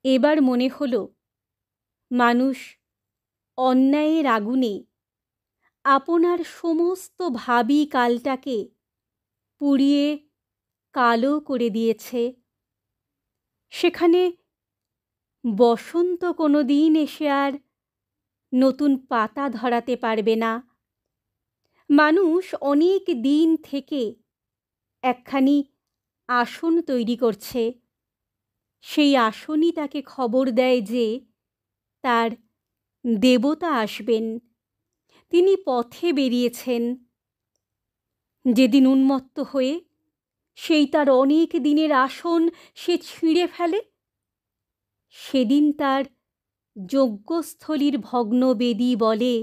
এবার মনে হলো মানুষ অন্যায়ের আগুনে আপনার সমস্ত ভাবি কালটাকে পুড়িয়ে কালো করে দিয়েছে। সেখানে বসন্ত কোনো দিন এসে আর নতুন পাতা ধরাতে পারবে না। মানুষ অনেক দিন থেকে একখানি আসন তৈরি করছে। সেই আসনই তাকে খবর দেয় যে তার দেবতা আসবেন, তিনি পথে বেরিয়েছেন। যেদিন উন্মত্ত হয়ে সেই তার অনেক দিনের আসন সে ছিঁড়ে ফেলে, সেদিন তার যজ্ঞস্থলীর ভগ্ন বেদী বলে,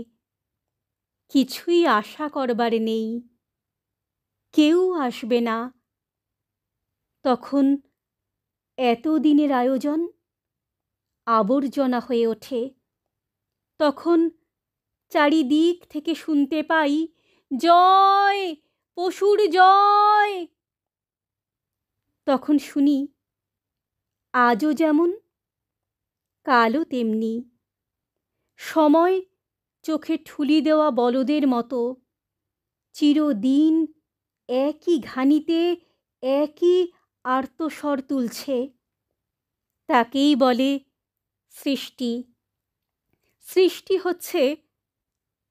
কিছুই আশা করবার নেই, কেউ আসবে না। তখন এতদিনের আয়োজন আবর্জনা হয়ে ওঠে। তখন চারিদিক থেকে শুনতে পাই, জয়, পশুর জয়। তখন শুনি, আজও যেমন কালও তেমনি। সময় চোখে ঠুলি দেওয়া বলদের মতো চিরদিন একই ঘানিতে একই আর্তস্বর তুলছে। তাকেই বলে সৃষ্টি। সৃষ্টি হচ্ছে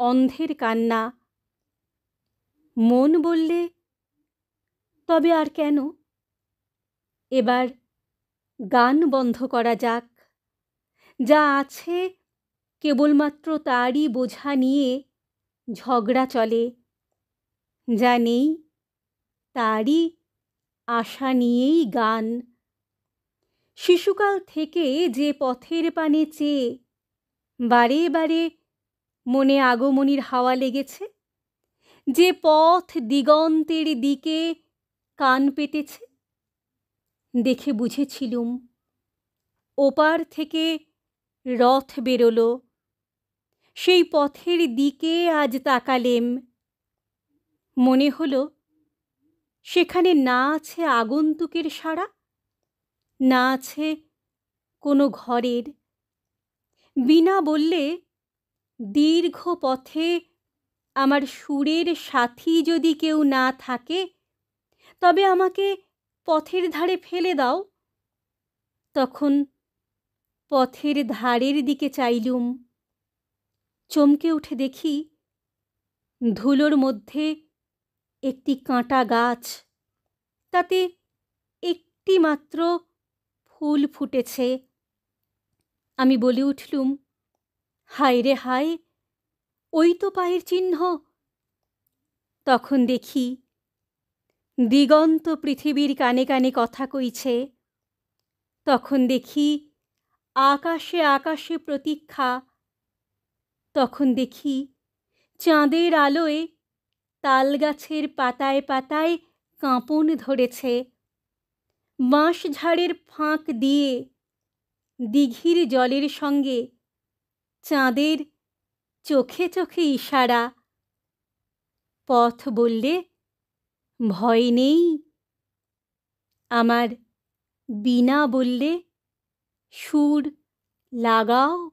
অন্ধের কান্না। মন বললে, তবে আর কেন? এবার গান বন্ধ করা যাক। যা আছে কেবলমাত্র তারই বোঝা নিয়ে ঝগড়া চলে, যা নেই তারই আশা নিয়েই গান। শিশুকাল থেকে যে পথের পানে চেয়ে বারে বারে মনে আগমনীর হাওয়া লেগেছে, যে পথ দিগন্তের দিকে কান পেতেছে, দেখে বুঝেছিলুম ওপার থেকে রথ বেরোলো। সেই পথের দিকে আজ তাকালেম। মনে হলো সেখানে না আছে আগন্তুকের সাড়া, না আছে কোনো ঘরের। বিনা বললে দীর্ঘ পথে আমার সুরের সাথী যদি কেউ না থাকে, তবে আমাকে পথের ধারে ফেলে দাও। তখন পথের ধারের দিকে চাইলুম। চমকে উঠে দেখি ধুলোর মধ্যে একটি কাঁটা গাছ, তাতে একটি মাত্র ফুল ফুটেছে। আমি বলে উঠলুম, হায় রে হায়, ওই তো পায়ের চিহ্ন। তখন দেখি দিগন্ত পৃথিবীর কানে কানে কথা কইছে। তখন দেখি আকাশে আকাশে প্রতীক্ষা। তখন দেখি চাঁদের আলোয় তালগাছের পাতায় পাতায় কাঁপন ধরেছে। বাঁশঝাড়ের ফাঁক দিয়ে দিঘির জলের সঙ্গে চাঁদের চোখে চোখে ইশারা। পথ বললে, ভয় নেই। আমার বীণা বললে, সুর লাগাও।